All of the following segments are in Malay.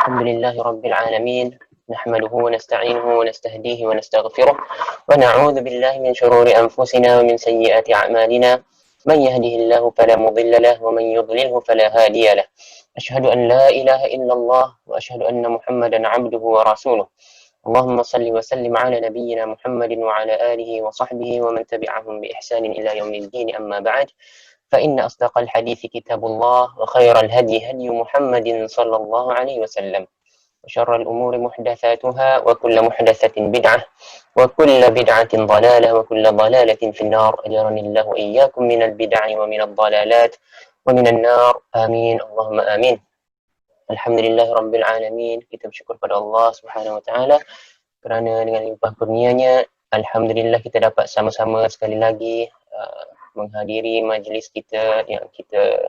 الحمد لله رب العالمين، نحمده ونستعينه ونستهديه ونستغفره ونعوذ بالله من شرور أنفسنا ومن سيئات أعمالنا. من يهده الله فلا مضل له ومن يضلله فلا هادي له. أشهد أن لا إله إلا الله وأشهد أن محمدا عبده ورسوله. اللهم صل وسلم على نبينا محمد وعلى آله وصحبه ومن تبعهم بإحسان إلى يوم الدين. أما بعد، فإن أصدق الحديث كتاب الله وخير الهدي هدي محمد صلى الله عليه وسلم، وشر الأمور محدثاتها وكل محدثة بدعة وكل بدعة ضلالة وكل ضلالة في النار. أجرني الله إياكم من البدع ومن الضلالات ومن النار. آمين اللهم آمين. Alhamdulillah Rabbil Alamin. Kita bersyukur pada Allah Subhanahu Wa Taala kerana dengan limpah kurnianya, Alhamdulillah kita dapat sama-sama sekali lagi menghadiri majlis kita yang kita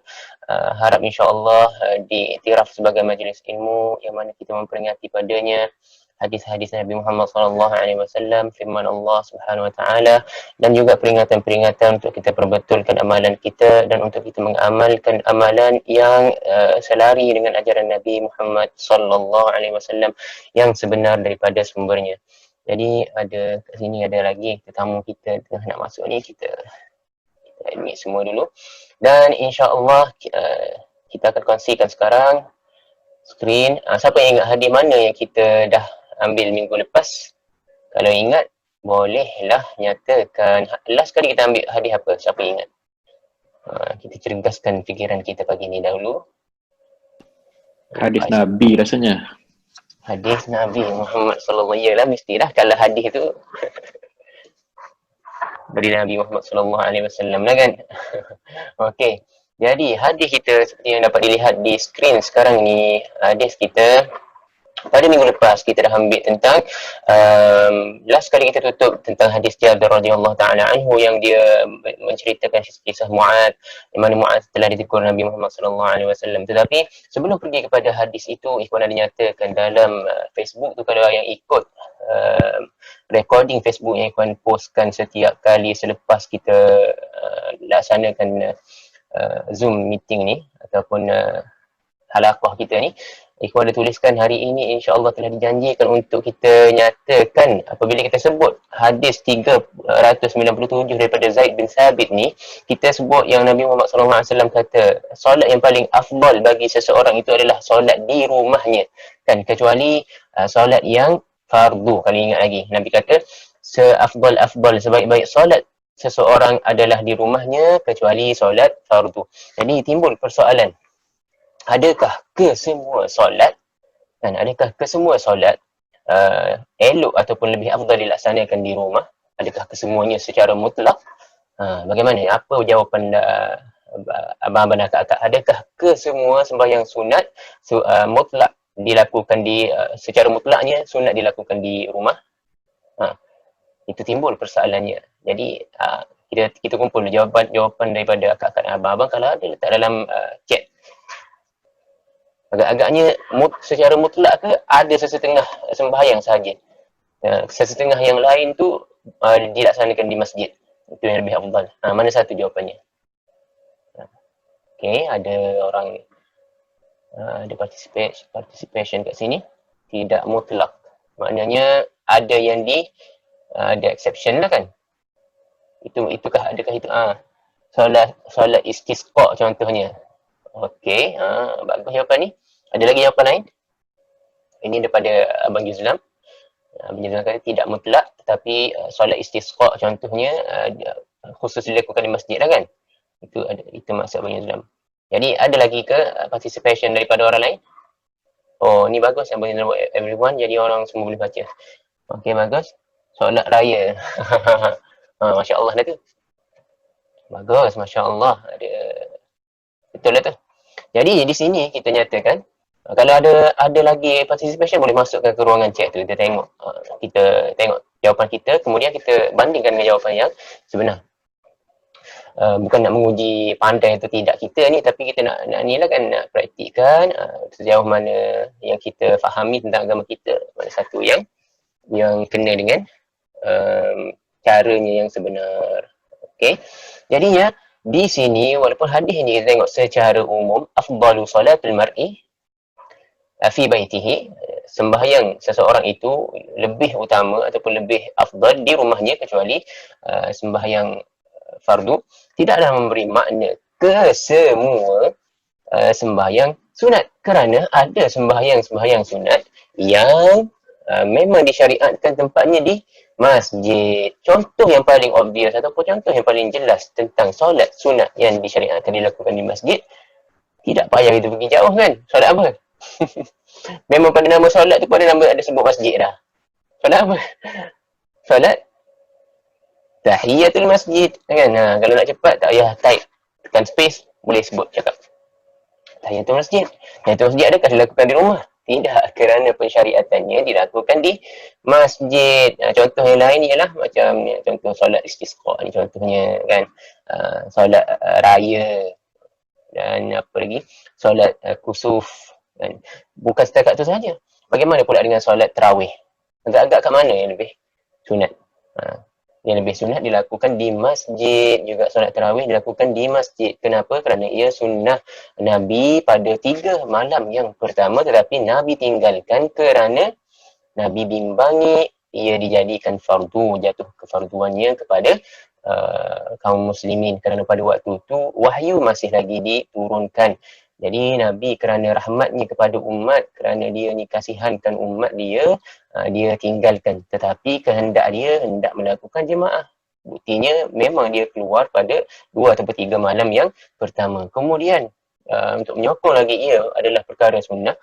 harap insya-Allah diiktiraf sebagai majlis ilmu yang mana kita memperingati padanya hadis-hadis Nabi Muhammad sallallahu alaihi wasallam, firman Allah Subhanahu wa taala, dan juga peringatan-peringatan untuk kita perbetulkan amalan kita dan untuk kita mengamalkan amalan yang selari dengan ajaran Nabi Muhammad sallallahu alaihi wasallam yang sebenar daripada sumbernya. Jadi ada kat sini ada lagi tetamu kita tengah nak masuk ni, kita admit semua dulu dan insya-Allah kita akan kongsikan sekarang skrin. Siapa yang ingat hadiah mana yang kita dah ambil minggu lepas? Kalau ingat, bolehlah nyatakan. Last kali kita ambil hadiah apa? Siapa ingat? Kita cergaskan fikiran kita pagi ni dahulu. Hadis Nabi rasanya. Hadis Nabi Muhammad sallallahu alaihi wasallam. Mestilah kalau hadis tu dari Nabi Muhammad sallallahu alaihi wasallam lah kan. Okey. Jadi hadis kita seperti yang dapat dilihat di skrin sekarang ni, hadis kita pada minggu lepas kita dah ambil tentang last kali kita tutup tentang hadis Jabir radhiyallahu taala anhu yang dia menceritakan kisah Mu'adz, di mana Mu'adz telah ditegur Nabi Muhammad sallallahu alaihi wasallam. Tetapi sebelum pergi kepada hadis itu, ikhwan ada dinyatakan dalam Facebook tu, kalau yang ikut recording Facebook yang ikhwan postkan setiap kali selepas kita laksanakan Zoom meeting ni ataupun halaqah kita ni, ikhwan ada tuliskan hari ini insya-Allah telah dijanjikan untuk kita nyatakan apabila kita sebut hadis 397 daripada Zaid bin Thabit ni, kita sebut yang Nabi Muhammad sallallahu alaihi wasallam kata solat yang paling afdal bagi seseorang itu adalah solat di rumahnya, kan, kecuali solat yang fardu. Kalau ingat lagi, Nabi kata seafdal sebaik-baik solat seseorang adalah di rumahnya kecuali solat fardu. Jadi timbul persoalan, adakah kesemua solat, dan adakah kesemua solat elok ataupun lebih afdal dilaksanakan di rumah? Adakah kesemuanya secara mutlak? Bagaimana? Apa jawapan abang-abang dan kakak? Adakah kesemua sembahyang sunat mutlak dilakukan secara mutlaknya sunat dilakukan di rumah? Itu timbul persoalannya. Jadi kita kumpul jawapan daripada kakak dan abang-abang. Kalau ada, letak dalam chat. Agak-agaknya secara mutlak ke ada sesetengah sembahyang sahaja, sesetengah yang lain tu dilaksanakan di masjid, itu yang lebih afdal. Mana satu jawapannya? Okey, ada orang ada participation kat sini. Tidak mutlak, maknanya ada yang ada exception lah, kan. Adakah itu solat istisqa contohnya? Okey, bagus jawapan ni. Ada lagi jawapan lain? Ini daripada Abang Yuzlam. Abang Yuzlam kata tidak mutlak, tetapi solat istisqa contohnya khusus dilakukan di masjid lah, kan. Itu maksud Abang Yuzlam. Jadi ada lagi ke participation daripada orang lain? Oh, ni bagus Abang Yuzlam buat everyone, jadi orang semua boleh baca. Okey, bagus. Solat raya. Masya Allah dah tu. Bagus, Masya Allah. Betul lah tu. Jadi di sini kita nyatakan, kalau ada lagi participation, boleh masukkan ke ruangan chat tu. Kita tengok jawapan kita, kemudian kita bandingkan dengan jawapan yang sebenar. Bukan nak menguji pandai atau tidak kita ni, tapi kita nak ni lah, kan, nak praktikkan sejauh mana yang kita fahami tentang agama kita, mana satu yang kena dengan caranya yang sebenar. Okey. Jadinya di sini, walaupun hadis ni kita tengok secara umum afdalu salatul mar'i fi baitihi, sembahyang seseorang itu lebih utama ataupun lebih afdal di rumahnya, kecuali sembahyang fardu, tidaklah memberi makna ke semua sembahyang sunat, kerana ada sembahyang sunat yang memang disyariatkan tempatnya di masjid. Contoh yang paling obvious ataupun contoh yang paling jelas tentang solat sunat yang disyariatkan dilakukan di masjid, tidak payah kita pergi jauh kan. Solat apa? Memang pada nama solat tu, pada nama ada sebut masjid dah. Solat apa? Solat tahiyatul masjid kan. Kalau nak cepat tak payah type, tekan space, boleh sebut cakap tahiyatul masjid. Tahiyatul masjid adakah dilakukan di rumah? Tidak, kerana pensyariatannya dilakukan di masjid. Contoh yang lain ialah macam contoh solat istisqa ni, contohnya kan, solat raya, dan apa lagi, solat kusuf kan. Bukan setakat tu saja. Bagaimana pula dengan solat tarawih? Agak-agak kat mana yang lebih sunat? Yang lebih sunat dilakukan di masjid. Juga solat tarawih dilakukan di masjid. Kenapa? Kerana ia sunnah Nabi pada 3 malam yang pertama, tetapi Nabi tinggalkan kerana Nabi bimbangi ia dijadikan fardu, jatuh kefarduannya kepada kaum muslimin, kerana pada waktu itu wahyu masih lagi diturunkan. Jadi Nabi kerana rahmatnya kepada umat, kerana dia ni kasihankan umat dia, dia tinggalkan. Tetapi kehendak dia hendak melakukan jemaah. Buktinya memang dia keluar pada 2 atau 3 malam yang pertama. Kemudian untuk menyokong lagi ia adalah perkara sunnah,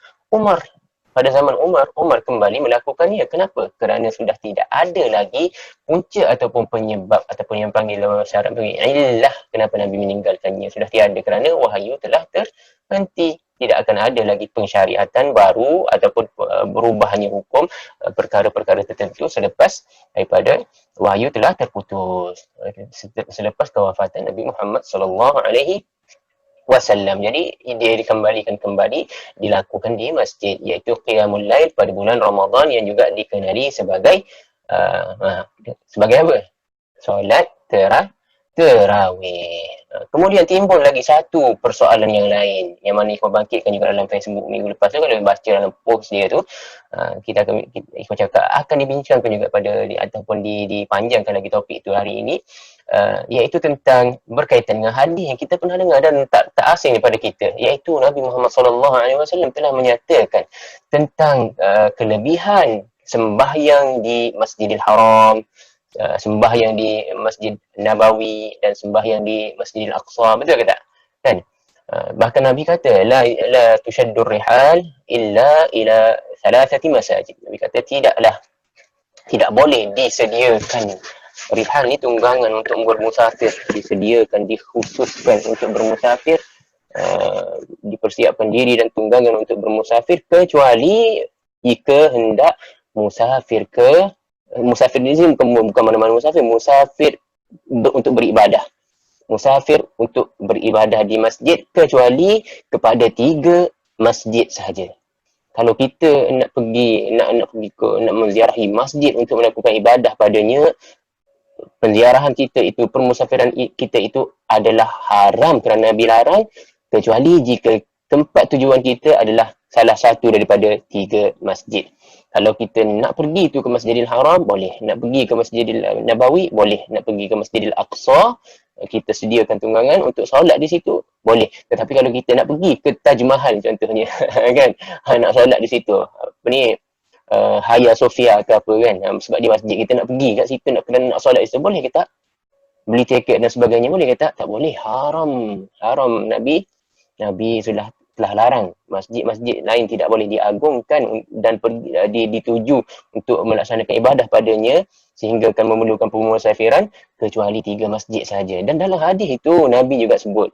pada zaman Umar kembali melakukannya. Kenapa? Kerana sudah tidak ada lagi punca ataupun penyebab ataupun yang panggil syarat panggil illah kenapa Nabi meninggalkannya. Sudah tiada kerana wahyu telah terhenti. Tidak akan ada lagi pensyariatan baru ataupun berubahnya hukum perkara-perkara tertentu selepas daripada wahyu telah terputus. Selepas kewafatan Nabi Muhammad sallallahu alaihi wasallam. Jadi dia dikembalikan kembali dilakukan di masjid, iaitu qiyamul lail pada bulan Ramadan, yang juga dikenali sebagai sebagai apa? Solat terawih. Kemudian timbul lagi satu persoalan yang lain, yang mana Ikhwan bangkitkan juga dalam Facebook minggu lepas tu. Kalau baca dalam post dia tu, kita Ikhwan cakap akan dibincangkan juga pada ataupun dipanjangkan lagi topik tu hari ini, iaitu tentang berkaitan dengan hadis yang kita pernah dengar dan tak asing daripada kita, iaitu Nabi Muhammad SAW telah menyatakan tentang kelebihan sembahyang di Masjidil Haram, sembahyang di Masjid Nabawi, dan sembahyang di Masjidil Aqsa. Betul ke tak? Kan? Bahkan Nabi kata la tushaddur rihal illa ila thalathati masajid. Nabi kata tidak boleh disediakan rihal ni, tunggangan untuk bermusafir, disediakan, dikhususkan untuk bermusafir, dipersiapkan diri dan tunggangan untuk bermusafir, kecuali jika hendak musafir di sini bukan mana-mana musafir untuk beribadah. Musafir untuk beribadah di masjid, kecuali kepada 3 masjid sahaja. Kalau kita nak menziarahi masjid untuk melakukan ibadah padanya, penziarahan kita itu, permusafiran kita itu adalah haram kerana Nabi larang, kecuali jika tempat tujuan kita adalah salah satu daripada 3 masjid. Kalau kita nak pergi tu ke Masjidil Haram, boleh. Nak pergi ke Masjidil Nabawi, boleh. Nak pergi ke Masjidil Aqsa, kita sediakan tunggangan untuk solat di situ, boleh. Tetapi kalau kita nak pergi ke Taj Mahal contohnya, kan, nak solat di situ, apa ni, Hagia Sophia ke apa kan, sebab di masjid kita nak pergi kat situ, nak solat di situ, boleh ke tak? Beli tiket dan sebagainya, boleh ke tak? Tak boleh. Haram. Nabi sudah telah larang. Masjid-masjid lain tidak boleh diagungkan dan dituju untuk melaksanakan ibadah padanya, sehingga akan memerlukan pemusafiran, kecuali 3 masjid saja. Dan dalam hadis itu Nabi juga sebut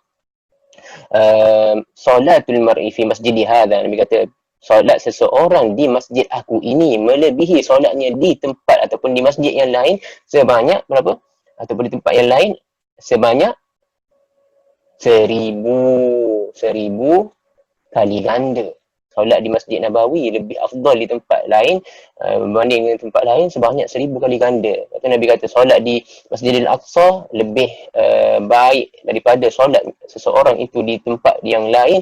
solatul mar'i fi masjidi hadha. Nabi kata solat seseorang di masjid aku ini melebihi solatnya di tempat ataupun di masjid yang lain sebanyak berapa? Ataupun di tempat yang lain sebanyak 1000 kali ganda. Solat di Masjid Nabawi lebih afdal di tempat lain berbanding dengan tempat lain sebanyak 1000 kali ganda. Kata Nabi kata solat di Masjidil Aqsa lebih baik daripada solat seseorang itu di tempat yang lain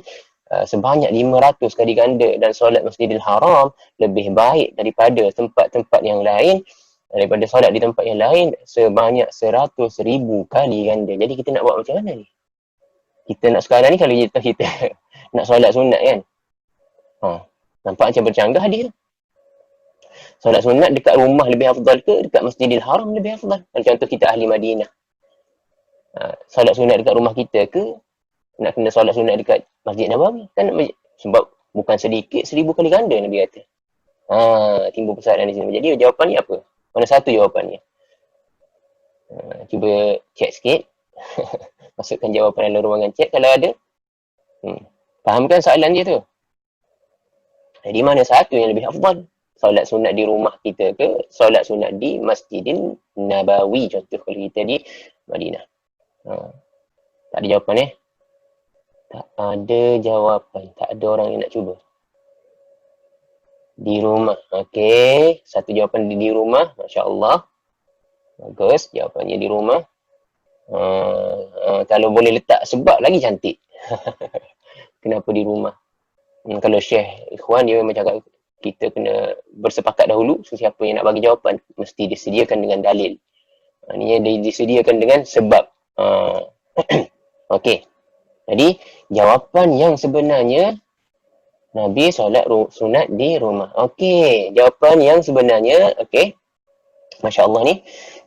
sebanyak 500 kali ganda, dan solat Masjidil Haram lebih baik daripada tempat-tempat yang lain, daripada solat di tempat yang lain sebanyak 100,000 kali ganda. Jadi kita nak buat macam mana ni? Kita nak sekarang ni, kalau kita nak solat sunat kan, nampak macam bercanggah dia. Solat sunat dekat rumah lebih afdal ke dekat Masjidil Haram lebih afdal? Contoh kita ahli Madinah, solat sunat dekat rumah kita ke nak kena solat sunat dekat Masjid Nabawi? Kan sebab bukan sedikit, 1,000 kali ganda Nabi kata. Timbul persoalan di sini. Jadi jawapan ni apa? Mana satu jawapannya? Cuba cek sikit. Masukkan jawapan dalam ruangan chat kalau ada. Fahamkan soalan dia tu? Jadi mana satu yang lebih afdal? Solat sunat di rumah kita ke solat sunat di Masjidil Nabawi, contoh kalau kita di Madinah? Tak ada jawapan Tak ada jawapan. Tak ada orang yang nak cuba. Di rumah. Okey. Satu jawapan di rumah. Masya Allah. Bagus. Jawapannya di rumah. Kalau boleh letak sebab lagi cantik. Kenapa di rumah? Kalau Syekh Ikhwan dia memang cakap kita kena bersepakat dahulu. So, siapa yang nak bagi jawapan mesti disediakan dengan dalil. Ini disediakan dengan sebab. Okey. Jadi jawapan yang sebenarnya Nabi solat sunat di rumah. Okey, jawapan yang sebenarnya, okey. Masya Allah ni,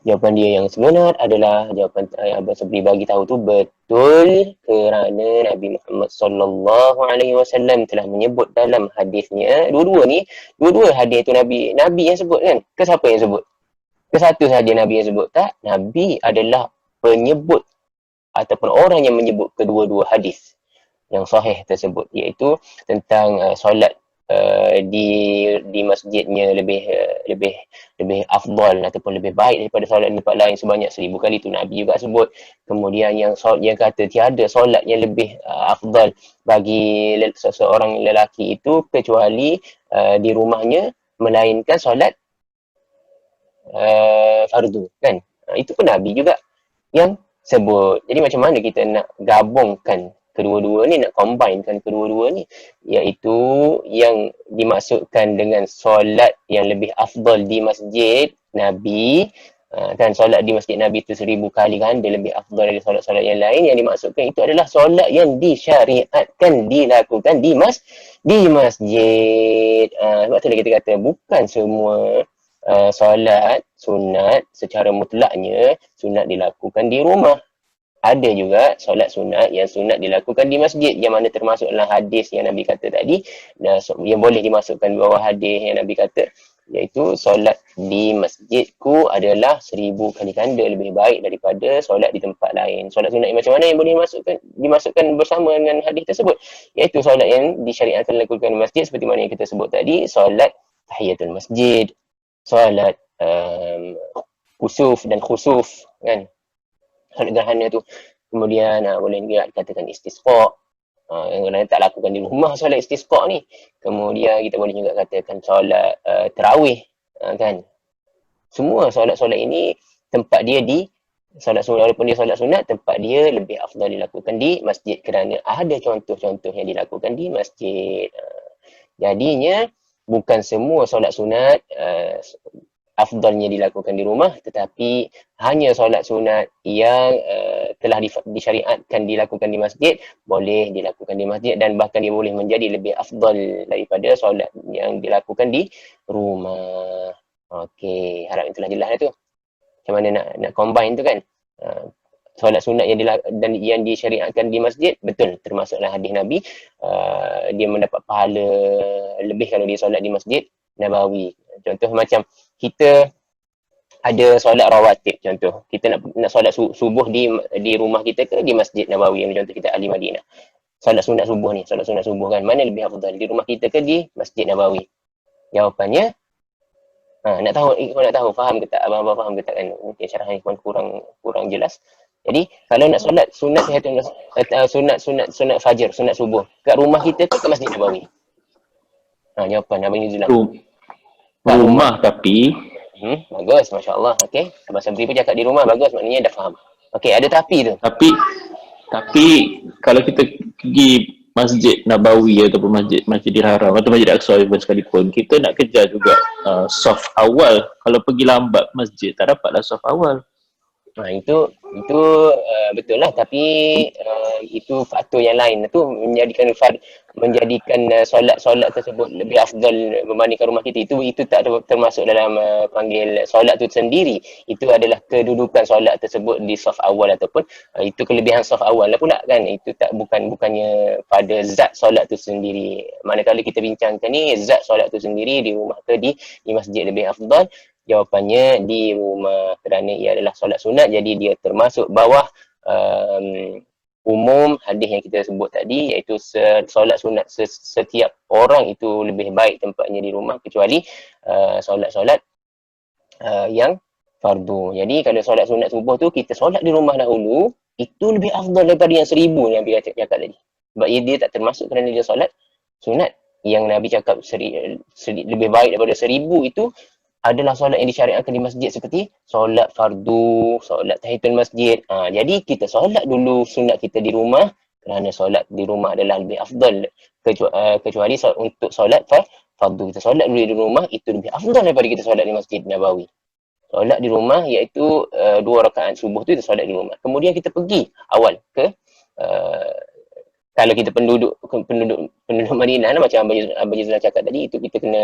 jawapan dia yang sebenar adalah jawapan Abang Sabri bagi tahu tu betul, kerana Nabi Muhammad SAW telah menyebut dalam hadisnya. Dua-dua hadis tu Nabi yang sebut kan? Ke siapa yang sebut? Ke satu sahaja Nabi yang sebut? Tak, Nabi adalah penyebut ataupun orang yang menyebut kedua-dua hadis yang sahih tersebut, iaitu tentang solat di masjidnya lebih afdal ataupun lebih baik daripada solat di tempat lain sebanyak 1,000 kali. Itu Nabi juga sebut. Kemudian yang kata tiada solat yang lebih afdal bagi seseorang lelaki itu kecuali di rumahnya, melainkan solat fardu kan. Itu pun Nabi juga yang sebut. Jadi macam mana kita nak gabungkan kedua-dua ni, nak combinekan kedua-dua ni, iaitu yang dimaksudkan dengan solat yang lebih afdal di masjid Nabi, kan solat di masjid Nabi itu 1,000 kali ganda lebih afdal dari solat-solat yang lain. Yang dimaksudkan itu adalah solat yang disyariatkan dilakukan di masjid. Sebab tu kita kata bukan semua solat sunat secara mutlaknya sunat dilakukan di rumah. Ada juga solat sunat yang sunat dilakukan di masjid, yang mana termasuk dalam hadis yang Nabi kata tadi, yang boleh dimasukkan di bawah hadis yang Nabi kata, iaitu solat di masjidku adalah 1,000 kali ganda lebih baik daripada solat di tempat lain. Solat sunat yang macam mana yang boleh dimasukkan bersama dengan hadis tersebut? Iaitu solat yang disyariatkan dilakukan di masjid, seperti mana yang kita sebut tadi, solat tahiyatul masjid, solat kusuf dan khusuf kan, solat gerhana tu. Kemudian boleh juga dikatakan istisqa, yang lain tak lakukan di rumah solat istisqa ni. Kemudian kita boleh juga katakan solat tarawih kan. Semua solat-solat ini tempat dia di solat sunat, walaupun dia solat sunat, tempat dia lebih afdal dilakukan di masjid kerana ada contoh-contoh yang dilakukan di masjid. Jadinya bukan semua solat sunat afdalnya dilakukan di rumah, tetapi hanya solat sunat yang telah disyariatkan dilakukan di masjid boleh dilakukan di masjid, dan bahkan dia boleh menjadi lebih afdal daripada solat yang dilakukan di rumah. Okey, harap itulah jelas tu. Macam mana nak combine tu kan. Solat sunat yang disyariatkan di masjid, betul termasuklah hadis Nabi, dia mendapat pahala lebih kalau dia solat di Masjid Nabawi. Contoh macam kita ada solat rawatib, contoh kita nak solat subuh di rumah kita ke di Masjid Nabawi, contoh kita ahli Madinah. Solat sunat subuh kan, mana lebih afdal, di rumah kita ke di Masjid Nabawi? Jawapannya nak tahu faham ke tak? Abang-abang faham ke tak kan? Mungkin syarahan Ikhwan kurang jelas. Jadi kalau nak solat sunat sunat fajar, sunat subuh, kat rumah kita ke Masjid Nabawi? Jawapan Abang Yuzulam. Rumah tapi bagus, Masya Allah. Okey, Abang Sabri pun cakap di rumah, bagus, maknanya dah faham. Okey, ada tapi tu. Tapi kalau kita pergi Masjid Nabawi ataupun Masjidil Haram atau Masjid Aqsa sekalipun, kita nak kejar juga soft awal. Kalau pergi lambat masjid, tak dapatlah soft awal. Itu betul lah, tapi itu faktor yang lain itu menjadikan solat tersebut lebih afdal berbandingkan rumah kita. Itu tak termasuk dalam panggil solat tu sendiri. Itu adalah kedudukan solat tersebut di saf awal, ataupun itu kelebihan saf awal lah pula kan. Itu tak bukannya pada zat solat tu sendiri. Manakala kita bincangkan ni zat solat tu sendiri di rumah ke di masjid lebih afdal, jawapannya di rumah, kerana ia adalah solat sunat, jadi dia termasuk bawah umum hadis yang kita sebut tadi, iaitu solat sunat setiap orang itu lebih baik tempatnya di rumah, kecuali solat-solat yang fardu. Jadi kalau solat sunat subuh tu kita solat di rumah dahulu, itu lebih afdal daripada yang 1000 yang Nabi cakap tadi. Sebab dia tak termasuk kerana dia solat sunat. Yang Nabi cakap lebih baik daripada 1000 itu adalah solat yang disyariatkan di masjid, seperti solat fardu, solat tahiyatul masjid. Jadi kita solat dulu sunat kita di rumah, kerana solat di rumah adalah lebih afdal, kecuali untuk solat fardu. Kita solat dulu di rumah, itu lebih afdal daripada kita solat di Masjid Nabawi. Solat di rumah iaitu 2 rakaat subuh tu kita solat di rumah. Kemudian kita pergi awal ke kalau kita penduduk Madinah, macam Abang Jizlan cakap tadi, itu kita kena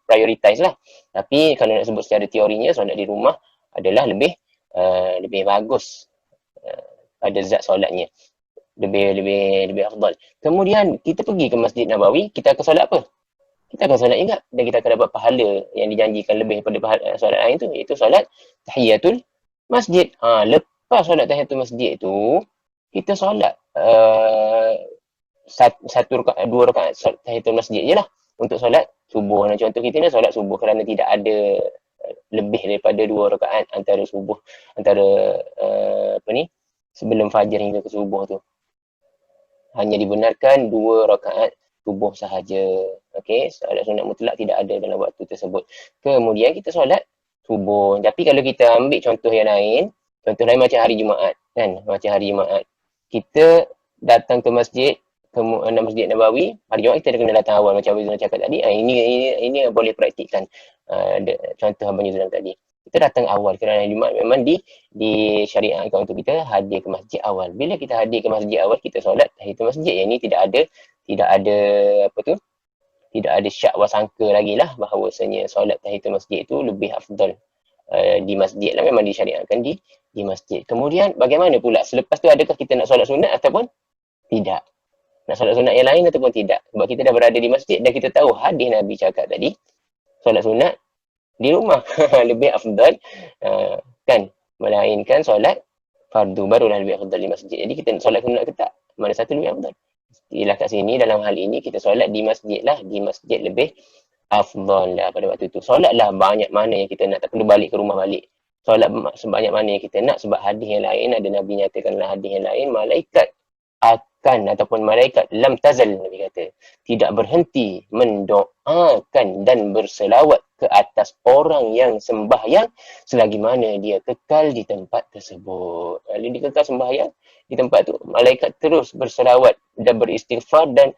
prioritize lah. Tapi kalau nak sebut secara teorinya, solat di rumah adalah lebih bagus pada zat solatnya, lebih afdal. Kemudian kita pergi ke Masjid Nabawi, kita akan solat apa? Kita akan solat ingat, dan kita akan dapat pahala yang dijanjikan lebih daripada solat lain tu, iaitu solat tahiyatul masjid. Lepas solat tahiyatul masjid tu, kita solat dua rakaat tahiyatul masjid je lah untuk solat subuh. Nah, contoh kita ni solat subuh, kerana tidak ada lebih daripada 2 rakaat antara sebelum fajar hingga ke subuh tu. Hanya dibenarkan 2 rakaat subuh sahaja. Okey, solat sunat mutlak tidak ada dalam waktu tersebut. Kemudian kita solat subuh. Tapi kalau kita ambil contoh lain macam hari Jumaat kan, macam hari Jumaat, kita datang ke masjid, ke Masjid Nabawi, hari Jumaat kita kena datang awal macam Abang Yuzlan cakap tadi. Ini boleh praktikkan contoh Abang Yuzlan tadi. Kita datang awal kerana hari Jumaat memang disyariatkan untuk kita hadir ke masjid awal. Bila kita hadir ke masjid awal, kita solat tahiyatul masjid. Yang ini tidak ada syak wasangka lagi lah bahawasanya solat tahiyatul masjid itu lebih afdal di masjid lah, memang disyariatkan di masjid. Kemudian bagaimana pula selepas tu, adakah kita nak solat sunat ataupun tidak? Nak solat sunat yang lain ataupun tidak? Sebab kita dah berada di masjid dan kita tahu hadis Nabi cakap tadi, solat sunat di rumah lebih afdal kan, melainkan solat fardu barulah lebih afdal di masjid. Jadi kita nak solat sunat ke tak? Mana satu lebih afdal? Ialah kat sini, dalam hal ini kita solat di masjid lah, di masjid lebih afdal lah pada waktu itu. Solatlah banyak mana yang kita nak, tak perlu balik ke rumah balik. Solat sebanyak mana yang kita nak, sebab hadis yang lain, ada Nabi nyatakanlah hadis yang lain, malaikat ataupun malaikat lam tazal, Nabi kata, tidak berhenti mendoakan dan berselawat ke atas orang yang sembahyang selagi mana dia kekal di tempat tersebut. Kalau dia kekal sembahyang di tempat tu, malaikat terus berselawat dan beristighfar dan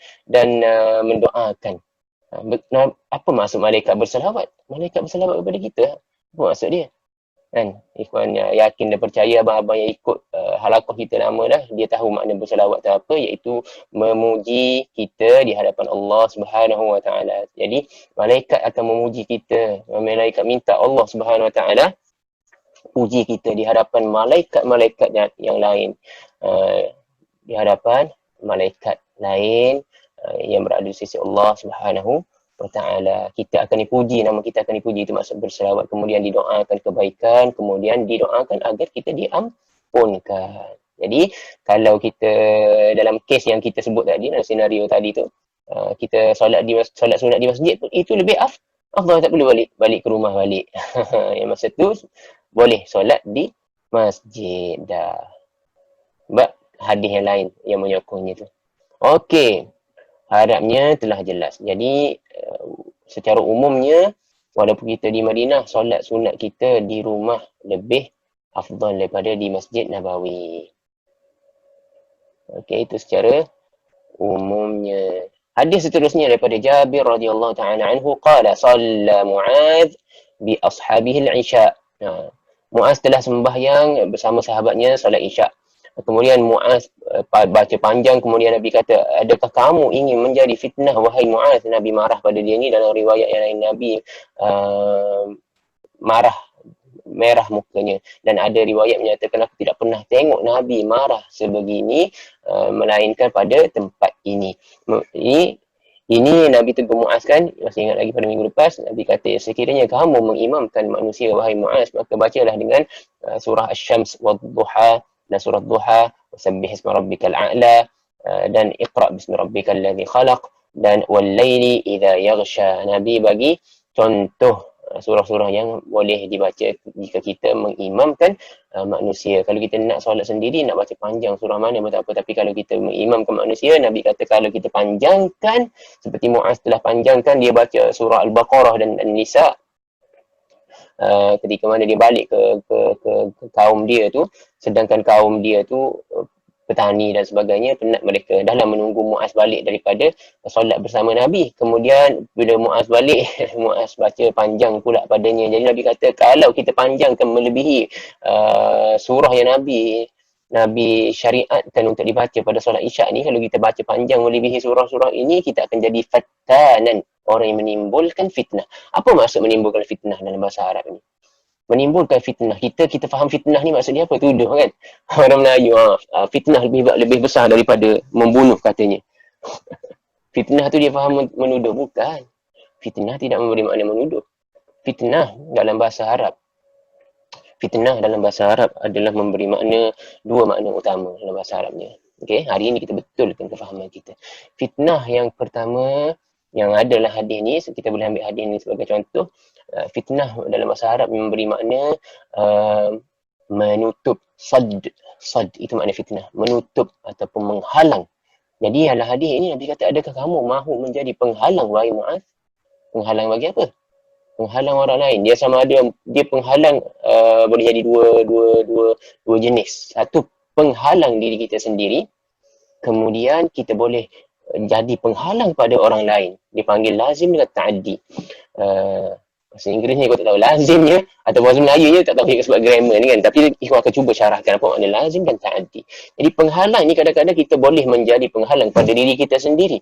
mendoakan. Apa maksud malaikat berselawat? Malaikat berselawat kepada kita. Apa maksud dia? Kan, ikhwan yakin dan percaya, abang-abang yang ikut halaqah kita lama dah, dia tahu makna berselawat tu apa, iaitu memuji kita di hadapan Allah Subhanahu Wa Taala. Jadi malaikat akan memuji kita, malaikat minta Allah Subhanahu Wa Taala puji kita di hadapan malaikat-malaikat yang lain, di hadapan malaikat lain yang berada di sisi Allah Subhanahu wa ta'ala. Kita akan dipuji, nama kita akan dipuji, itu maksud berselawat. Kemudian didoakan kebaikan, kemudian didoakan agar kita diampunkan. Jadi kalau kita dalam kes yang kita sebut tadi, dalam senario tadi tu, kita solat sunat di masjid pun, itu lebih afdal, tak perlu balik ke rumah balik. Yang masa tu boleh solat di masjid dah. Sebab hadis yang lain yang menyokongnya tu. Okey, harapnya telah jelas. Jadi secara umumnya, walaupun kita di Madinah, solat sunat kita di rumah lebih afdal daripada di Masjid Nabawi. Okey, itu secara umumnya. Hadis seterusnya daripada Jabir radhiyallahu taala anhu qala shalla Muadz bi ashabihi al-isya. Muaz telah sembahyang bersama sahabatnya solat isya. Kemudian Muaz baca panjang, kemudian Nabi kata, adakah kamu ingin menjadi fitnah wahai Muaz? Nabi marah pada dia ni. Dalam riwayat yang lain Nabi marah, merah mukanya, dan ada riwayat menyatakan aku tidak pernah tengok Nabi marah sebegini melainkan pada tempat ini. Ini Nabi tegur Muaz kan, masih ingat lagi pada minggu lepas, Nabi kata, sekiranya kamu mengimamkan manusia wahai Muaz, maka bacalah dengan surah Asy-Syams wad-Duha dan surah Duha, wasabbih isma rabbikal a'la, dan iqra bismi rabbikal ladzi khalaq, dan wal laili idza yaghsha. Nabi bagi contoh surah-surah yang boleh dibaca jika kita mengimamkan manusia. Kalau kita nak solat sendiri, nak baca panjang surah mana pun tak apa. Tapi kalau kita mengimamkan manusia, Nabi kata kalau kita panjangkan, seperti Muaz telah panjangkan, dia baca surah Al-Baqarah dan An-Nisa, ketika mana dia balik ke kaum dia tu, sedangkan kaum dia tu petani dan sebagainya, penat mereka, dahlah menunggu Muaz balik daripada solat bersama Nabi. Kemudian bila Muaz balik, Muaz baca panjang pula padanya. Jadi Nabi kata kalau kita panjangkan melebihi surah yang Nabi syariatkan untuk dibaca pada solat isyak ni, kalau kita baca panjang melebihi surah-surah ini, kita akan jadi fattanan, orang yang menimbulkan fitnah. Apa maksud menimbulkan fitnah dalam bahasa Arab ni? Menimbulkan fitnah. Kita faham fitnah ni maksudnya apa? Tuduh kan? Orang Melayu, fitnah lebih besar daripada membunuh katanya. Fitnah tu dia faham menuduh. Bukan. Fitnah tidak memberi makna menuduh. Fitnah dalam bahasa Arab. Fitnah dalam bahasa Arab adalah memberi makna, dua makna utama dalam bahasa Arabnya. Okey, hari ini kita betulkan kefahaman kita. Fitnah yang pertama yang adalah hadis ni, kita boleh ambil hadis ni sebagai contoh. Fitnah dalam bahasa Arab memberi makna menutup. Sad itu makna fitnah, menutup ataupun menghalang. Jadi dalam hadis ini Nabi kata, adakah kamu mahu menjadi penghalang wahai Muaz? Penghalang bagi apa? Penghalang orang lain. Dia sama ada dia penghalang, boleh jadi dua jenis. Satu, penghalang diri kita sendiri. Kemudian kita boleh jadi penghalang pada orang lain. Dipanggil lazim dengan ta'addi. Bahasa Inggeris ni aku tak tahu lazimnya, atau bahasa Melayu tak tahu sebab grammar ni kan. Tapi aku akan cuba syarahkan apa makna lazim dan ta'addi. Jadi penghalang ni kadang-kadang kita boleh menjadi penghalang pada diri kita sendiri.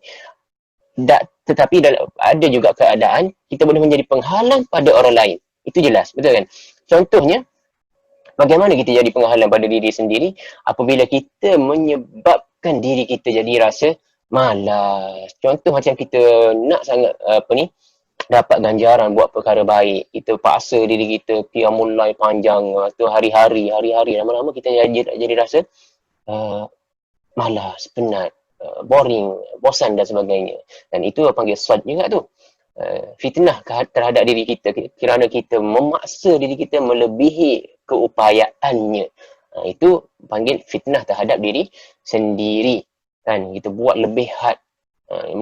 Tetapi ada juga keadaan kita boleh menjadi penghalang pada orang lain. Itu jelas, betul kan? Contohnya, bagaimana kita jadi penghalang pada diri sendiri? Apabila kita menyebabkan diri kita jadi rasa malas. Contoh macam kita nak sangat dapat ganjaran buat perkara baik, kita paksa diri kita qiyamul lail panjang tu hari-hari, lama-lama kita jadi rasa malas, penat, boring, bosan dan sebagainya. Dan itu panggil sad juga tu. Fitnah terhadap diri kita kerana kita memaksa diri kita melebihi keupayaannya. Itu panggil fitnah terhadap diri sendiri. Kan, kita buat lebihan,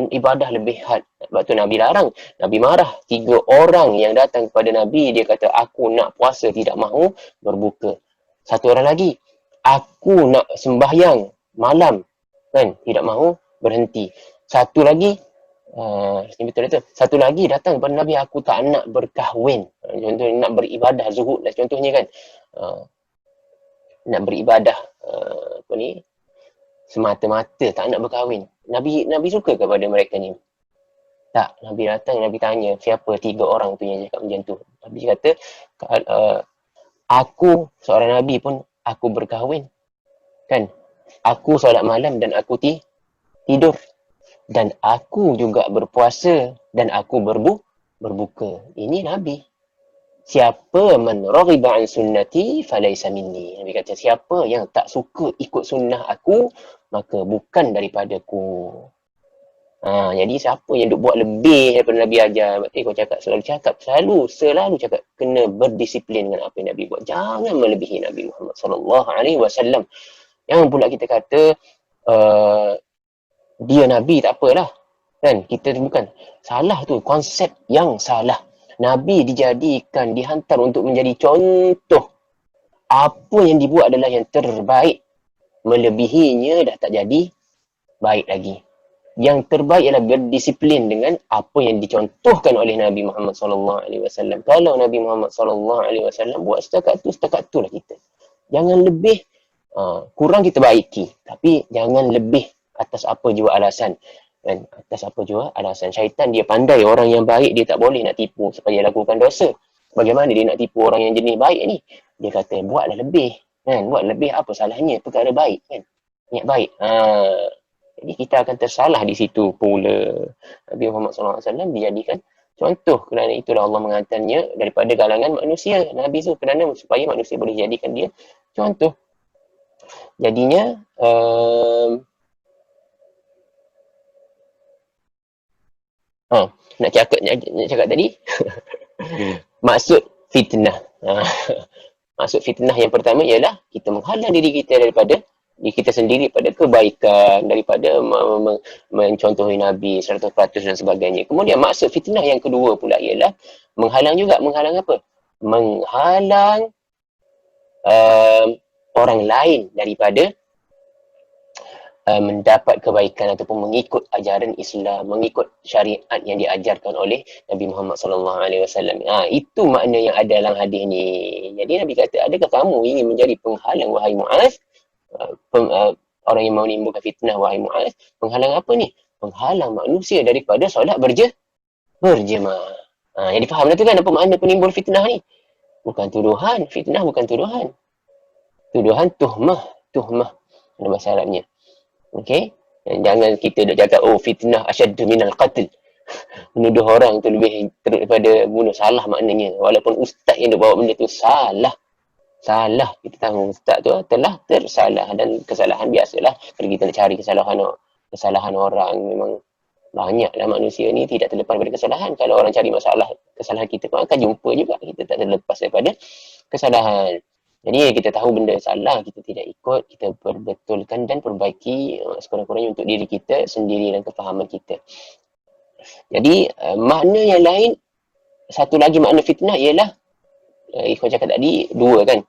ibadah lebihan. Sebab tu Nabi larang, Nabi marah 3 orang yang datang kepada Nabi. Dia kata, aku nak puasa tidak mahu berbuka. Satu orang lagi, aku nak sembahyang malam, kan, tidak mahu berhenti. Satu lagi, betul itu. Satu lagi datang kepada Nabi, aku tak nak berkahwin. Contohnya nak beribadah, zuhud lah contohnya kan. Nak beribadah semata-mata, tak nak berkahwin. Nabi suka kepada mereka ni? Tak. Nabi datang, Nabi tanya, siapa 3 orang tu yang cakap macam tu? Nabi kata, aku seorang Nabi pun aku berkahwin. Kan? Aku solat malam dan aku tidur. Dan aku juga berpuasa dan aku berbuka. Ini Nabi. Siapa man raghiba an sunnati falaysa minni. Nabi kata, siapa yang tak suka ikut sunnah aku, maka bukan daripadaku. Jadi siapa yang duk buat lebih daripada Nabi ajar, berarti kau selalu cakap kena berdisiplin dengan apa yang Nabi buat. Jangan melebihi Nabi Muhammad sallallahu alaihi wasallam. Yang pula kita kata dia Nabi, tak apalah. Kan, kita bukan. Salah tu, konsep yang salah. Nabi dijadikan, dihantar untuk menjadi contoh. Apa yang dibuat adalah yang terbaik. Melebihinya dah tak jadi baik lagi. Yang terbaik ialah berdisiplin dengan apa yang dicontohkan oleh Nabi Muhammad SAW. Kalau Nabi Muhammad SAW buat setakat tu lah kita. Jangan lebih, kurang kita baiki. Tapi jangan lebih atas apa jua alasan. Kan? Atas apa jua alasan. Syaitan dia pandai, orang yang baik dia tak boleh nak tipu supaya lakukan dosa. Bagaimana dia nak tipu orang yang jenis baik ni? Dia kata, buatlah lebih. Kan? Buat lebih, apa salahnya? Perkara baik. Kan? Niat baik. Jadi kita akan tersalah di situ pula. Nabi Muhammad SAW dijadikan contoh, kerana itulah Allah mengatakannya daripada kalangan manusia. Nabi itu kerana supaya manusia boleh jadikan dia contoh. Jadinya nak cakap tadi maksud fitnah. Maksud fitnah yang pertama ialah kita menghalang diri kita daripada diri kita sendiri pada kebaikan, daripada mencontohi Nabi 100% dan sebagainya. Kemudian maksud fitnah yang kedua pula ialah menghalang juga. Menghalang apa? Menghalang orang lain daripada mendapat kebaikan ataupun mengikut ajaran Islam, mengikut syariat yang diajarkan oleh Nabi Muhammad SAW. Itu makna yang ada dalam hadis ni. Jadi Nabi kata, adakah kamu ingin menjadi penghalang wahai Muaz? Orang yang mau menimbulkan fitnah wahai Muaz. Penghalang apa ni? Penghalang manusia daripada solat berjemaah. Jadi faham dah tu kan apa makna penimbul fitnah ni? Bukan tuduhan, fitnah bukan tuduhan. Tuduhan tuhmah dalam bahasa Arabnya. Okey? Jangan kita dah cakap, fitnah asyaddu minal qatl. Menuduh orang tu lebih daripada bunuh. Salah maknanya. Walaupun ustaz yang bawa benda tu salah. Kita tahu ustaz tu telah tersalah, dan kesalahan biasalah. Kalau kita nak cari kesalahan orang, memang banyaklah manusia ni tidak terlepas daripada kesalahan. Kalau orang cari kesalahan kita pun akan jumpa juga. Kita tak terlepas daripada kesalahan. Jadi kita tahu benda salah, kita tidak ikut, kita perbetulkan dan perbaiki sekurang-kurangnya untuk diri kita sendiri dan kefahaman kita. Jadi makna yang lain, satu lagi makna fitnah ialah, Ikhwan cakap tadi, dua kan.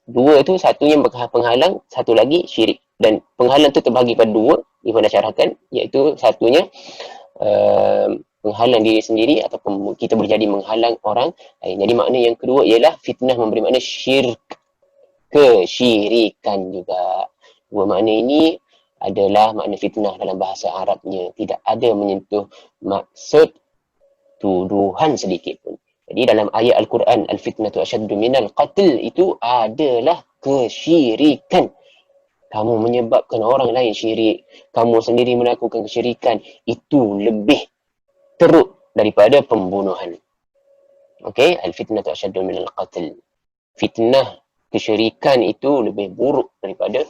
Dua tu, satunya penghalang, satu lagi syirik. Dan penghalang tu terbagi pada dua, Ikhwan dah syarahkan, iaitu satunya menghalang diri sendiri ataupun kita boleh jadi menghalang orang lain. Jadi makna yang kedua ialah fitnah memberi makna syirk, kesyirikan juga. Dua makna ini adalah makna fitnah dalam bahasa Arabnya. Tidak ada menyentuh maksud tuduhan sedikit pun. Jadi dalam ayat Al-Quran, al-fitnatu asyaddu minal qatl, itu adalah kesyirikan. Kamu menyebabkan orang lain syirik, kamu sendiri melakukan kesyirikan, itu lebih teruk daripada pembunuhan. Okey, al-fitnatu asyaddu minal qatl. Fitnah, kesyirikan itu lebih buruk daripada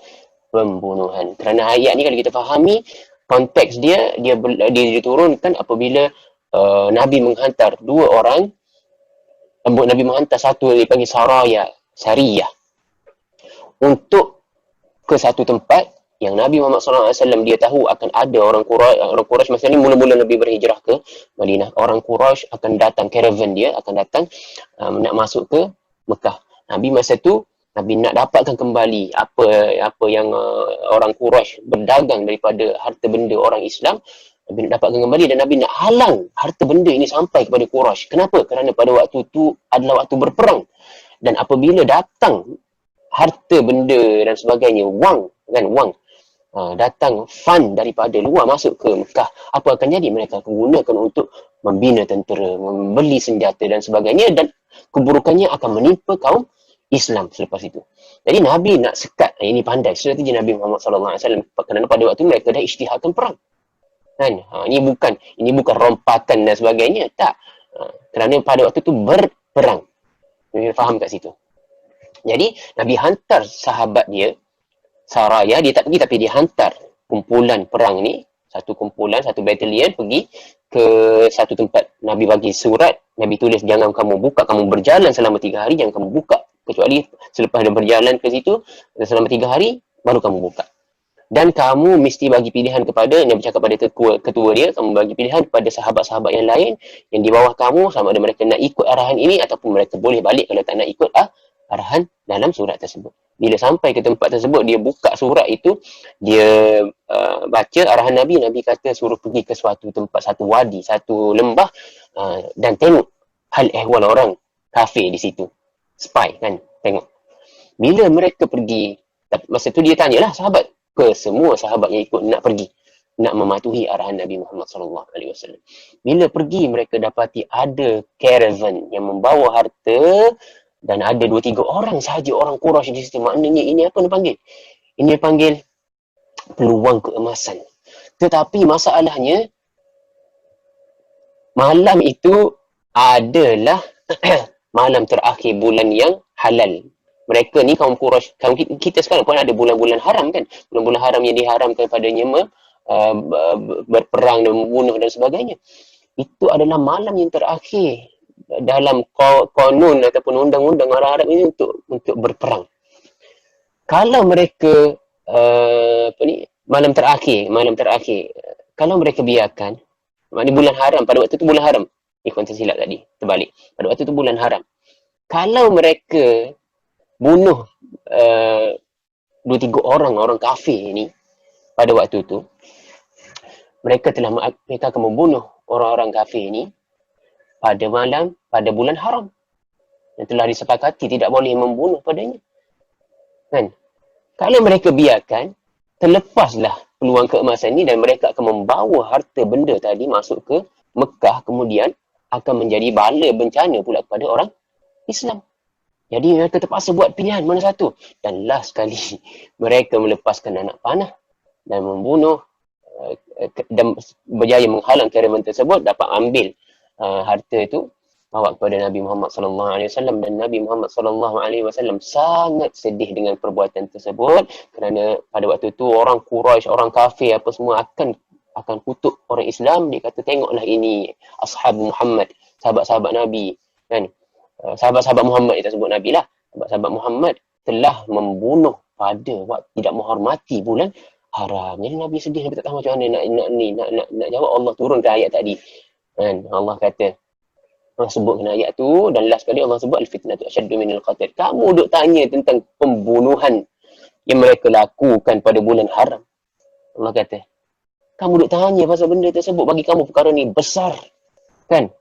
pembunuhan. Kerana ayat ni kalau kita fahami konteks dia diturunkan apabila Nabi menghantar dua orang. Nabi menghantar satu yang dipanggil Sariyah untuk ke satu tempat yang Nabi Muhammad SAW dia tahu akan ada orang Quraisy masa ni mula-mula Nabi berhijrah ke Madinah. Orang Quraisy akan datang, caravan dia akan datang nak masuk ke Mekah. Nabi masa tu Nabi nak dapatkan kembali apa yang orang Quraisy berdagang daripada harta benda orang Islam. Nabi nak dapatkan kembali dan Nabi nak halang harta benda ini sampai kepada Quraisy. Kenapa? Kerana pada waktu itu adalah waktu berperang. Dan apabila datang harta benda dan sebagainya, wang, datang fund daripada luar masuk ke Mekah, apa akan jadi? Mereka akan gunakan untuk membina tentera, membeli senjata dan sebagainya, dan keburukannya akan menimpa kaum Islam selepas itu. Jadi Nabi nak sekat, ini pandai strategi Nabi Muhammad SAW, kerana pada waktu mereka dah isytiharkan perang. Kan? Ini bukan rompakan dan sebagainya, tak. Kerana pada waktu itu berperang. Kita faham kat situ. Jadi Nabi hantar sahabat dia, Saraya, dia tak pergi tapi dia hantar kumpulan perang ni, satu batalion pergi ke satu tempat. Nabi bagi surat, Nabi tulis, jangan kamu buka, kamu berjalan selama 3 hari, jangan kamu buka, kecuali selepas dah berjalan ke situ selama 3 hari baru kamu buka. Dan kamu mesti bagi pilihan kepada, Nabi cakap pada ketua dia, kamu bagi pilihan kepada sahabat-sahabat yang lain yang di bawah kamu, sama ada mereka nak ikut arahan ini ataupun mereka boleh balik kalau tak nak ikut arahan dalam surat tersebut. Bila sampai ke tempat tersebut, dia buka surat itu, dia baca arahan Nabi. Nabi kata suruh pergi ke suatu tempat, satu wadi, satu lembah, dan tengok hal ehwal orang kafir di situ. Spy kan, tengok. Bila mereka pergi, masa tu dia tanyalah sahabat, ke semua sahabat yang ikut nak pergi, nak mematuhi arahan Nabi Muhammad SAW. Bila pergi, mereka dapati ada caravan yang membawa harta, dan ada 2-3 orang sahaja orang Quraisy di situ. Maknanya ini apa dia panggil? Ini dia panggil peluang keemasan. Tetapi masalahnya, malam itu adalah malam terakhir bulan yang halal. Mereka ni kaum Quraisy, kaum kita sekarang pun ada bulan-bulan haram kan, bulan-bulan haram yang diharamkan padanya berperang dan membunuh dan sebagainya. Itu adalah malam yang terakhir dalam konon ataupun undang-undang orang Arab ini untuk berperang. Kalau mereka malam terakhir, kalau mereka biarkan, maknanya bulan haram, pada waktu itu bulan haram. Ikhwan tersilap tadi, terbalik. Pada waktu itu bulan haram. Kalau mereka bunuh 2-3 orang kafir ni pada waktu itu, mereka akan membunuh orang-orang kafir ni pada bulan haram. Yang telah disepakati tidak boleh membunuh padanya. Kan? Kalau mereka biarkan, terlepaslah peluang keemasan ni dan mereka akan membawa harta benda tadi masuk ke Mekah, kemudian akan menjadi bala bencana pula kepada orang Islam. Jadi mereka terpaksa buat pilihan mana satu. Dan last sekali, mereka melepaskan anak panah dan membunuh dan berjaya menghalang karavan tersebut, dapat ambil harta itu, bawa kepada Nabi Muhammad SAW. Dan Nabi Muhammad SAW sangat sedih dengan perbuatan tersebut, kerana pada waktu itu orang Quraisy, orang kafir apa semua akan kutuk orang Islam. Dia kata, tengoklah ini ashab Muhammad, sahabat-sahabat Nabi kan, sahabat-sahabat Muhammad, kita sebut Nabi lah, sahabat-sahabat Muhammad telah membunuh pada waktu tidak menghormati bulan haram. Jadi Nabi sedih, Nabi tak tahu macam mana nak jawab. Allah turunkan ayat tadi kan. Allah kata, Allah sebutkan ayat tu, dan last kali Allah sebut al-fitnatu asyaddu minal qatl. Kamu duk tanya tentang pembunuhan yang mereka lakukan pada bulan haram. Allah kata, kamu duk tanya pasal benda tersebut, bagi kamu perkara ni besar kan.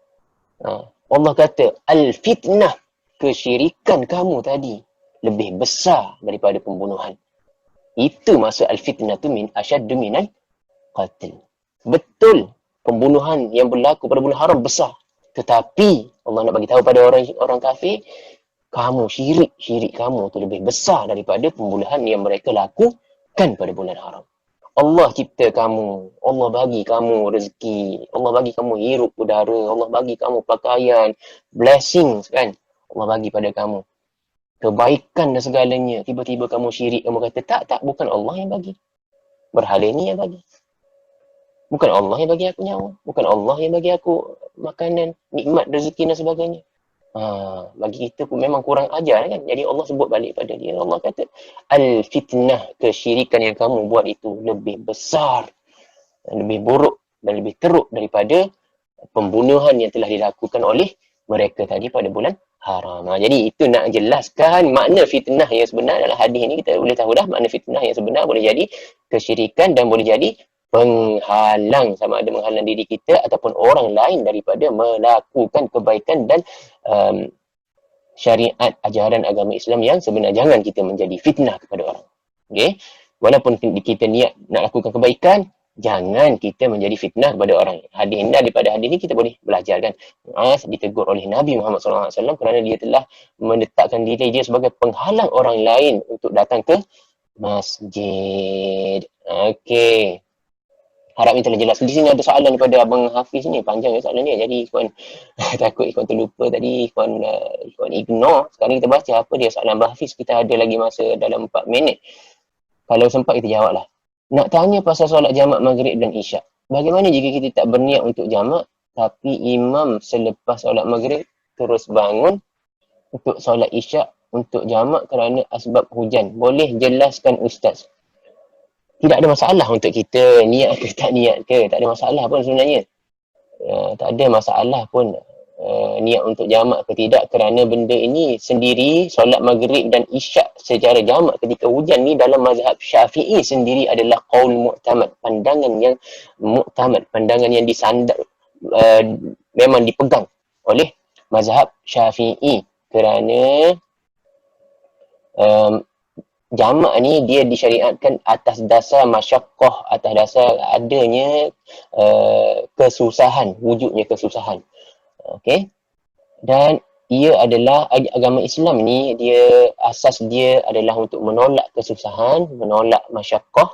Allah kata, al-fitnah, kesyirikan kamu tadi lebih besar daripada pembunuhan. Itu maksud al-fitnah tu min asyaddu minal qatl. Betul, pembunuhan yang berlaku pada bulan haram besar. Tetapi Allah nak bagi tahu pada orang kafir, kamu syirik kamu tu lebih besar daripada pembunuhan yang mereka lakukan pada bulan haram. Allah cipta kamu, Allah bagi kamu rezeki, Allah bagi kamu hirup udara, Allah bagi kamu pakaian, blessings kan, Allah bagi pada kamu kebaikan dan segalanya. Tiba-tiba kamu syirik, kamu kata tak, bukan Allah yang bagi, berhala ni yang bagi, bukan Allah yang bagi aku nyawa, bukan Allah yang bagi aku makanan, nikmat, rezeki dan sebagainya. Bagi kita pun memang kurang ajar kan. Jadi Allah sebut balik pada dia. Allah kata, al-fitnah, kesyirikan yang kamu buat itu lebih besar, lebih buruk dan lebih teruk daripada pembunuhan yang telah dilakukan oleh mereka tadi pada bulan haram. Jadi itu nak jelaskan makna fitnah yang sebenar. Dalam hadis ini kita boleh tahu dah makna fitnah yang sebenar boleh jadi kesyirikan dan boleh jadi penghalang, sama ada menghalang diri kita ataupun orang lain daripada melakukan kebaikan dan syariat ajaran agama Islam yang sebenar. Jangan kita menjadi fitnah kepada orang. Okay? Walaupun kita niat nak lakukan kebaikan, jangan kita menjadi fitnah kepada orang. Hadis ini, daripada hadis ini kita boleh belajar kan. Ditegur oleh Nabi Muhammad SAW kerana dia telah meletakkan diri dia sebagai penghalang orang lain untuk datang ke masjid. Okey. Harap ini telah jelas. Di sini ada soalan daripada Abang Hafiz ni. Panjang ya soalan ni. Jadi Ikhwan takut Ikhwan terlupa tadi. Ikhwan ignore. Sekarang kita baca apa dia soalan Abang Hafiz. Kita ada lagi masa dalam 4 minit. Kalau sempat kita jawab lah. Nak tanya pasal solat jamak maghrib dan isyak. Bagaimana jika kita tak berniat untuk jamak, tapi imam selepas solat maghrib terus bangun untuk solat isyak untuk jamak kerana asbab hujan? Boleh jelaskan Ustaz? Tidak ada masalah untuk kita niat ke tak niat ke. Tak ada masalah pun sebenarnya. Tak ada masalah pun. niat untuk jamak ke tidak, kerana benda ini sendiri, solat maghrib dan isyak secara jamak ketika hujan ni dalam mazhab Syafi'i sendiri adalah qaul mu'tamad, pandangan yang mu'tamad, pandangan yang disandar, memang dipegang oleh mazhab Syafi'i, kerana jamak ni dia disyariatkan atas dasar masyaqqah, atas dasar adanya kesusahan, wujudnya kesusahan. Okey. Dan ia adalah agama Islam ni, dia asas dia adalah untuk menolak kesusahan, menolak masyaqqah,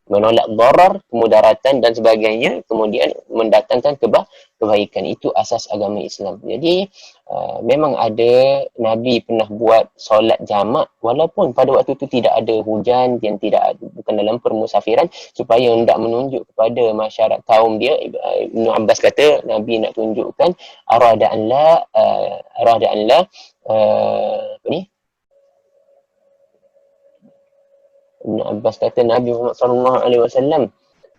menolak darar, kemudaratan dan sebagainya, kemudian mendatangkan kebaikan. Itu asas agama Islam. Jadi memang ada Nabi pernah buat solat jamak walaupun pada waktu itu tidak ada hujan, yang tidak bukan dalam permusafiran, supaya hendak menunjuk kepada masyarakat kaum dia. Ibnu Abbas kata Nabi nak tunjukkan arada an la apa ni, Ibn Abbas kata Nabi Muhammad SAW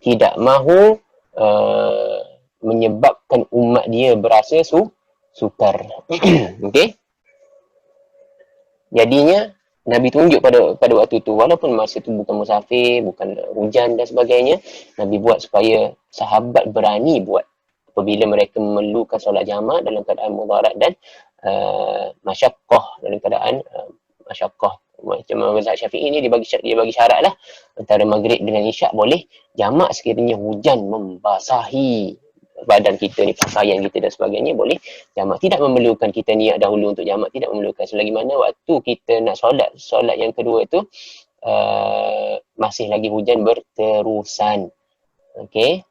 tidak mahu menyebabkan umat dia berasa sukar. Okey. Jadinya Nabi tunjuk pada waktu itu, walaupun masa itu bukan musafir, bukan hujan dan sebagainya, Nabi buat supaya sahabat berani buat apabila mereka memerlukan solat jamak dalam keadaan mudarat dan masyaqqah, dalam keadaan masyaqqah. Macam mazhab Syafi'i ni dia bagi syarat lah, antara maghrib dengan isyak boleh jamak sekiranya hujan membasahi badan kita ni, pakaian kita dan sebagainya, boleh jamak, tidak memerlukan kita niat dahulu untuk jamak, tidak memerlukan. Selagi mana waktu kita nak solat yang kedua tu masih lagi hujan berterusan. Okey.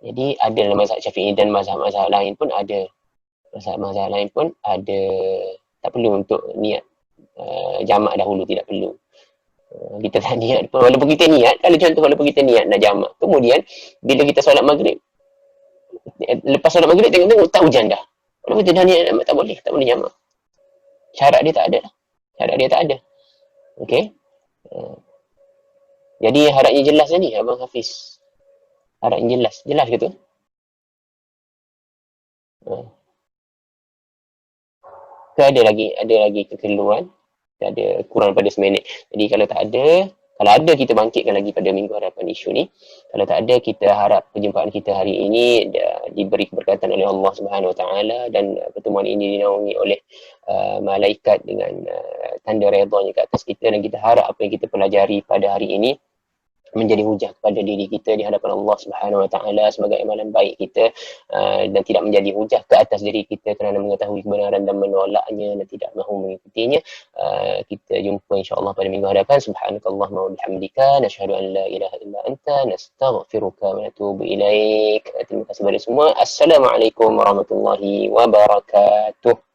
Jadi ada dalam mazhab Syafi'i dan mazhab-mazhab lain pun ada. Mazhab-mazhab lain pun ada, tak perlu untuk niat jamak dahulu, tidak perlu. Kita tak niat pun, walaupun kita niat, kalau contoh walaupun kita niat nak jamak, kemudian bila kita solat maghrib, lepas solat maghrib tengok tak hujan dah, walaupun kita dah niat jamak, tak boleh jamak. Syarat dia tak ada. Okey. Jadi harapnya jelas ni Abang Hafiz. Harapnya jelas ke tu? Ke ada lagi kekeliruan? Ada kurang pada seminit. Jadi kalau ada kita bangkitkan lagi pada minggu hadapan isu ni. Kalau tak ada, kita harap perjumpaan kita hari ini diberi keberkatan oleh Allah Subhanahu Wa Taala, dan pertemuan ini dinaungi oleh malaikat dengan tanda redha-Nya ke atas kita, dan kita harap apa yang kita pelajari pada hari ini menjadi hujah kepada diri kita di hadapan Allah Subhanahu Wa Taala sebagai amalan baik kita, dan tidak menjadi hujah ke atas diri kita kerana mengetahui kebenaran dan menolaknya dan tidak mahu mengikutinya. Kita jumpa insya-Allah pada minggu hadapan. Subhanakallahumma wa bihamdika, nasyhadu an la ilaha illa anta, nastaghfiruka wa natubu ilaik. Terima kasih kepada semua. Assalamualaikum warahmatullahi wabarakatuh.